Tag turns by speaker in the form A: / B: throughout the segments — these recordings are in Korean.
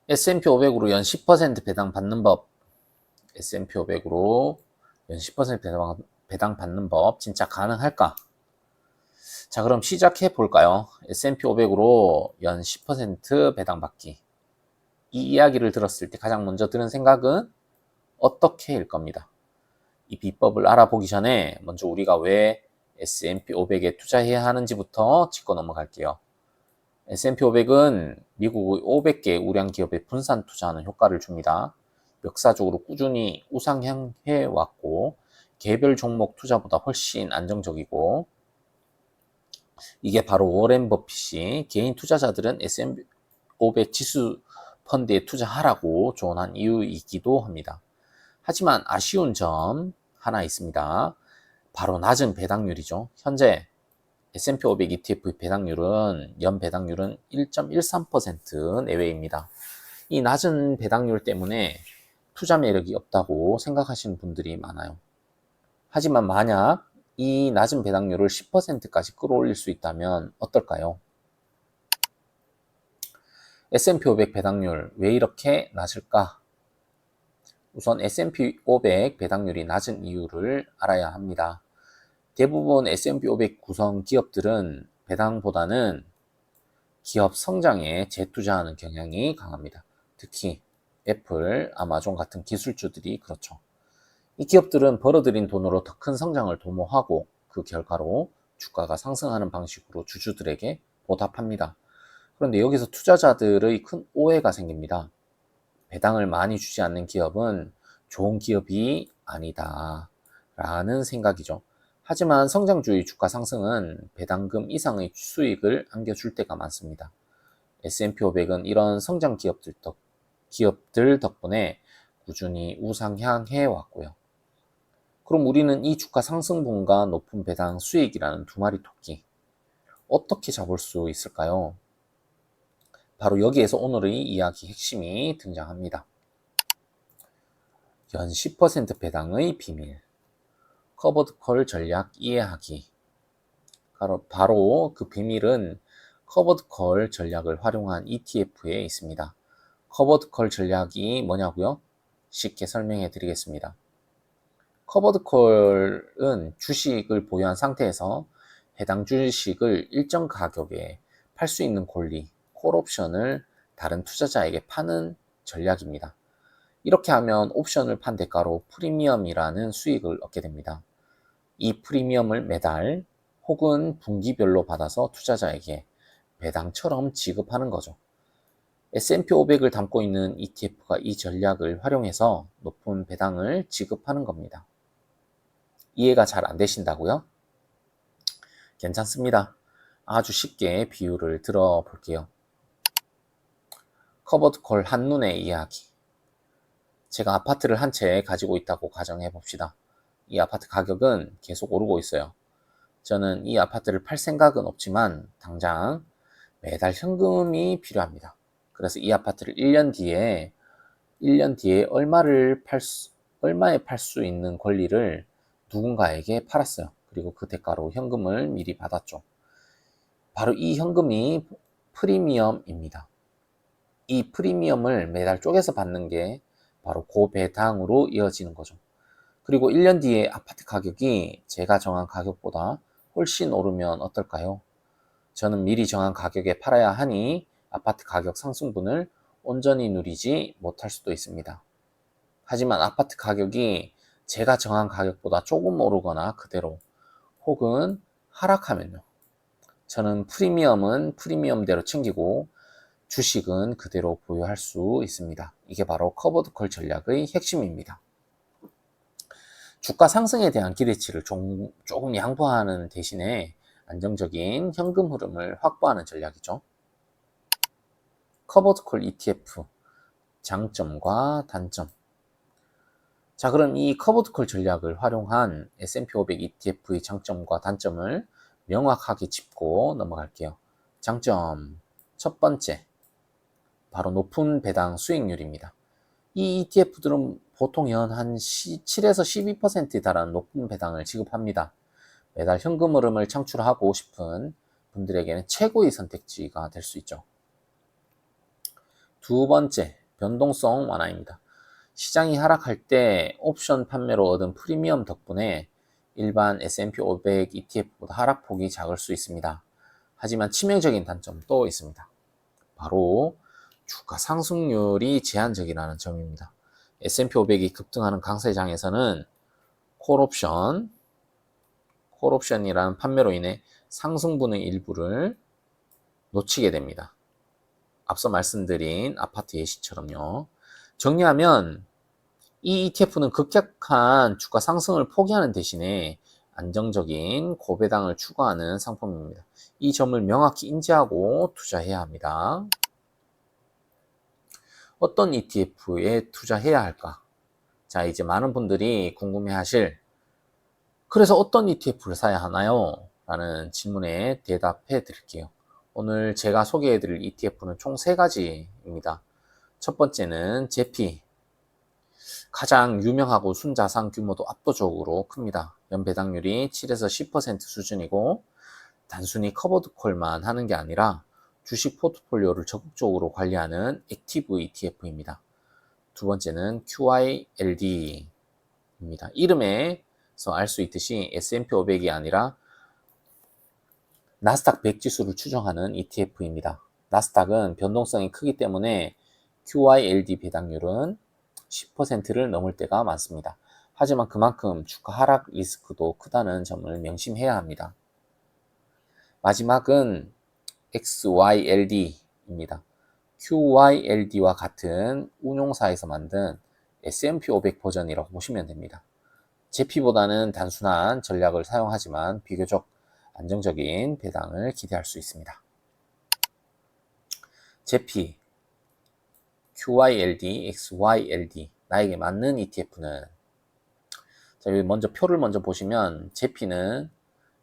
A: S&P 500으로 연 10% 배당 받는 법. S&P 500으로 연 10% 배당 받는 법 진짜 가능할까? 자, 그럼 시작해 볼까요? S&P 500으로 연 10% 배당 받기. 이 이야기를 들었을 때 가장 먼저 드는 생각은 어떻게일 겁니다. 이 비법을 알아보기 전에 먼저 우리가 왜 S&P 500에 투자해야 하는지부터 짚고 넘어갈게요. S&P 500은 미국 500개 우량 기업에 분산 투자하는 효과를 줍니다. 역사적으로 꾸준히 우상향해 왔고 개별 종목 투자보다 훨씬 안정적이고, 이게 바로 워렌 버핏이 개인 투자자들은 S&P 500 지수 펀드에 투자하라고 조언한 이유이기도 합니다. 하지만 아쉬운 점 하나 있습니다. 바로 낮은 배당률이죠. 현재 S&P 500 ETF의 배당률은 연 배당률은 1.13% 내외입니다. 이 낮은 배당률 때문에 투자 매력이 없다고 생각하시는 분들이 많아요. 하지만 만약 이 낮은 배당률을 10%까지 끌어올릴 수 있다면 어떨까요? S&P 500 배당률 왜 이렇게 낮을까? 우선 S&P 500 배당률이 낮은 이유를 알아야 합니다. 대부분 S&P 500 구성 기업들은 배당보다는 기업 성장에 재투자하는 경향이 강합니다. 특히 애플, 아마존 같은 기술주들이 그렇죠. 이 기업들은 벌어들인 돈으로 더 큰 성장을 도모하고 그 결과로 주가가 상승하는 방식으로 주주들에게 보답합니다. 그런데 여기서 투자자들의 큰 오해가 생깁니다. 배당을 많이 주지 않는 기업은 좋은 기업이 아니다 라는 생각이죠. 하지만 성장주의 주가 상승은 배당금 이상의 수익을 안겨줄 때가 많습니다. S&P 500은 이런 성장 기업들 덕분에 꾸준히 우상향해 왔고요. 그럼 우리는 이 주가 상승분과 높은 배당 수익이라는 두 마리 토끼 어떻게 잡을 수 있을까요? 바로 여기에서 오늘의 이야기 핵심이 등장합니다. 연 10% 배당의 비밀, 커버드콜 전략 이해하기. 바로 그 비밀은 커버드콜 전략을 활용한 ETF에 있습니다. 커버드콜 전략이 뭐냐고요? 쉽게 설명해 드리겠습니다. 커버드콜은 주식을 보유한 상태에서 해당 주식을 일정 가격에 팔 수 있는 권리, 콜옵션을 다른 투자자에게 파는 전략입니다. 이렇게 하면 옵션을 판 대가로 프리미엄이라는 수익을 얻게 됩니다. 이 프리미엄을 매달 혹은 분기별로 받아서 투자자에게 배당처럼 지급하는 거죠. S&P 500을 담고 있는 ETF가 이 전략을 활용해서 높은 배당을 지급하는 겁니다. 이해가 잘 안 되신다고요? 괜찮습니다. 아주 쉽게 비유를 들어볼게요. 커버드콜 한눈에 이해하기. 제가 아파트를 한 채 가지고 있다고 가정해 봅시다. 이 아파트 가격은 계속 오르고 있어요. 저는 이 아파트를 팔 생각은 없지만 당장 매달 현금이 필요합니다. 그래서 이 아파트를 1년 뒤에 얼마에 팔 수 있는 권리를 누군가에게 팔았어요. 그리고 그 대가로 현금을 미리 받았죠. 바로 이 현금이 프리미엄입니다. 이 프리미엄을 매달 쪼개서 받는 게 바로 고배당으로 이어지는 거죠. 그리고 1년 뒤에 아파트 가격이 제가 정한 가격보다 훨씬 오르면 어떨까요? 저는 미리 정한 가격에 팔아야 하니 아파트 가격 상승분을 온전히 누리지 못할 수도 있습니다. 하지만 아파트 가격이 제가 정한 가격보다 조금 오르거나 그대로 혹은 하락하면요. 저는 프리미엄은 프리미엄대로 챙기고 주식은 그대로 보유할 수 있습니다. 이게 바로 커버드콜 전략의 핵심입니다. 주가 상승에 대한 기대치를 조금 양보하는 대신에 안정적인 현금 흐름을 확보하는 전략이죠. 커버드콜 ETF 장점과 단점. 자, 그럼 이 커버드콜 전략을 활용한 S&P 500 ETF의 장점과 단점을 명확하게 짚고 넘어갈게요. 장점 첫 번째, 바로 높은 배당 수익률입니다. 이 ETF들은 보통 연 한 7에서 12%에 달하는 높은 배당을 지급합니다. 매달 현금 흐름을 창출하고 싶은 분들에게는 최고의 선택지가 될 수 있죠. 두 번째, 변동성 완화입니다. 시장이 하락할 때 옵션 판매로 얻은 프리미엄 덕분에 일반 S&P 500 ETF보다 하락폭이 작을 수 있습니다. 하지만 치명적인 단점도 있습니다. 바로 주가 상승률이 제한적이라는 점입니다. S&P 500이 급등하는 강세장에서는 콜옵션이라는 판매로 인해 상승분의 일부를 놓치게 됩니다. 앞서 말씀드린 아파트 예시처럼요. 정리하면 이 ETF는 급격한 주가 상승을 포기하는 대신에 안정적인 고배당을 추구하는 상품입니다. 이 점을 명확히 인지하고 투자해야 합니다. 어떤 ETF에 투자해야 할까? 자, 이제 많은 분들이 궁금해하실 그래서 어떤 ETF를 사야 하나요? 라는 질문에 대답해 드릴게요. 오늘 제가 소개해 드릴 ETF는 총 3가지입니다. 첫 번째는 제피. 가장 유명하고 순자산 규모도 압도적으로 큽니다. 연배당률이 7에서 10% 수준이고 단순히 커버드콜만 하는 게 아니라 주식 포트폴리오를 적극적으로 관리하는 액티브 ETF입니다. 두 번째는 QYLD입니다. 이름에서 알 수 있듯이 S&P 500이 아니라 나스닥 100 지수를 추정하는 ETF입니다. 나스닥은 변동성이 크기 때문에 QYLD 배당률은 10%를 넘을 때가 많습니다. 하지만 그만큼 주가 하락 리스크도 크다는 점을 명심해야 합니다. 마지막은 XYLD입니다. QYLD와 같은 운용사에서 만든 S&P 500 버전이라고 보시면 됩니다. 제피보다는 단순한 전략을 사용하지만 비교적 안정적인 배당을 기대할 수 있습니다. 제피, QYLD, XYLD 나에게 맞는 ETF는 자, 여기 먼저 표를 먼저 보시면 제피는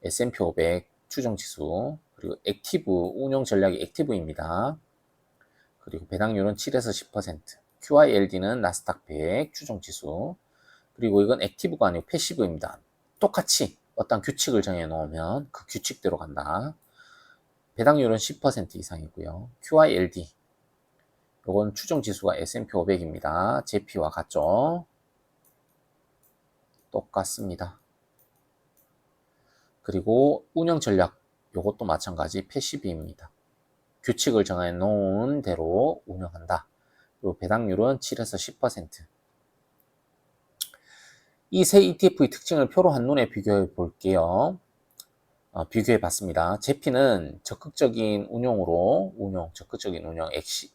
A: S&P 500 추정지수 그리고 액티브 운용 전략이 액티브입니다. 그리고 배당률은 7에서 10%. QYLD는 나스닥 100 추정지수. 그리고 이건 액티브가 아니고 패시브입니다. 똑같이 어떤 규칙을 정해 놓으면 그 규칙대로 간다. 배당률은 10% 이상이고요. QYLD 이건 추정지수가 S&P 500입니다. 제피와 같죠? 똑같습니다. 그리고 운영 전략 이것도 마찬가지 패시브입니다. 규칙을 정해 놓은 대로 운영한다. 그리고 배당률은 7에서 10%. 이 세 ETF의 특징을 표로 한눈에 비교해 볼게요. 비교해 봤습니다. 제피는 적극적인 운용,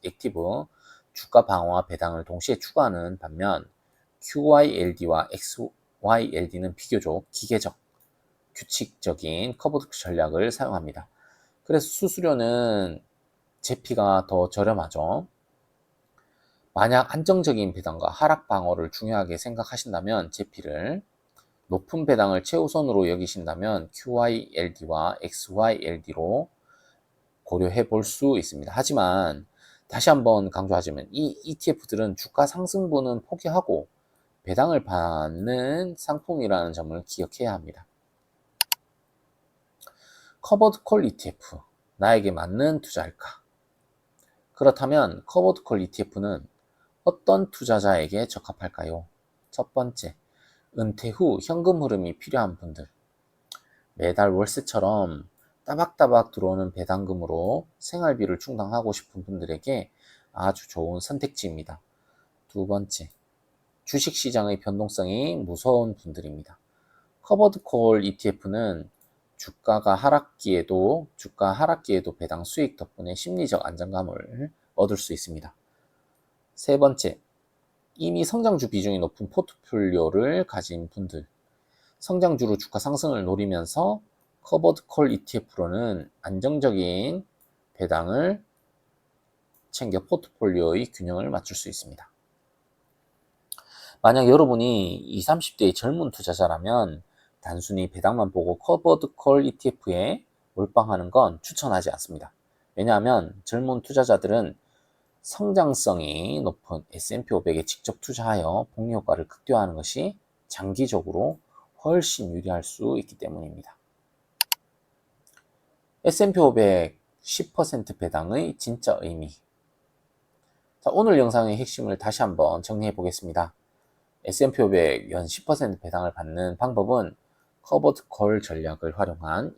A: 액티브, 주가 방어와 배당을 동시에 추구하는 반면 QYLD와 XYLD는 비교적 기계적, 규칙적인 커버드 전략을 사용합니다. 그래서 수수료는 제피가 더 저렴하죠. 만약 안정적인 배당과 하락 방어를 중요하게 생각하신다면 제피를, 높은 배당을 최우선으로 여기신다면 QYLD와 XYLD로 고려해 볼 수 있습니다. 하지만 다시 한번 강조하자면 이 ETF들은 주가 상승분은 포기하고 배당을 받는 상품이라는 점을 기억해야 합니다. 커버드 콜 ETF, 나에게 맞는 투자일까? 그렇다면 커버드 콜 ETF는 어떤 투자자에게 적합할까요? 첫 번째, 은퇴 후 현금 흐름이 필요한 분들, 매달 월세처럼 따박따박 들어오는 배당금으로 생활비를 충당하고 싶은 분들에게 아주 좋은 선택지입니다. 두 번째, 주식시장의 변동성이 무서운 분들입니다. 커버드 콜 ETF는 주가 하락기에도 배당 수익 덕분에 심리적 안정감을 얻을 수 있습니다. 세 번째, 이미 성장주 비중이 높은 포트폴리오를 가진 분들, 성장주로 주가 상승을 노리면서 커버드 콜 ETF로는 안정적인 배당을 챙겨 포트폴리오의 균형을 맞출 수 있습니다. 만약 여러분이 20, 30대의 젊은 투자자라면 단순히 배당만 보고 커버드 콜 ETF에 몰빵하는 건 추천하지 않습니다. 왜냐하면 젊은 투자자들은 성장성이 높은 S&P 500에 직접 투자하여 복리 효과를 극대화하는 것이 장기적으로 훨씬 유리할 수 있기 때문입니다. S&P 500 10% 배당의 진짜 의미. 자, 오늘 영상의 핵심을 다시 한번 정리해 보겠습니다. S&P 500 연 10% 배당을 받는 방법은 커버드 콜 전략을 활용한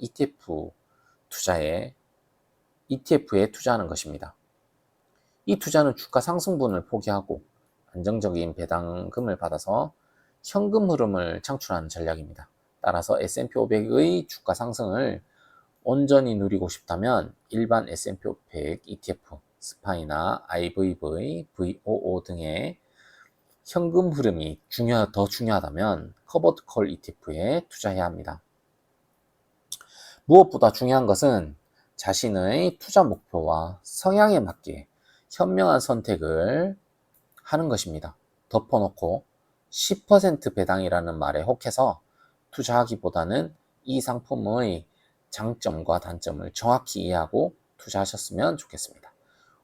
A: ETF에 투자하는 것입니다. 이 투자는 주가 상승분을 포기하고 안정적인 배당금을 받아서 현금 흐름을 창출하는 전략입니다. 따라서 S&P 500의 주가 상승을 온전히 누리고 싶다면 일반 S&P 500 ETF, 스파이나 IVV, VOO 등의 현금 흐름이 더 중요하다면 커버드 콜 ETF에 투자해야 합니다. 무엇보다 중요한 것은 자신의 투자 목표와 성향에 맞게 현명한 선택을 하는 것입니다. 덮어놓고 10% 배당이라는 말에 혹해서 투자하기보다는 이 상품의 장점과 단점을 정확히 이해하고 투자하셨으면 좋겠습니다.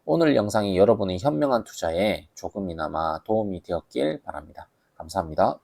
A: 오늘 영상이 여러분의 현명한 투자에 조금이나마 도움이 되었길 바랍니다. 감사합니다.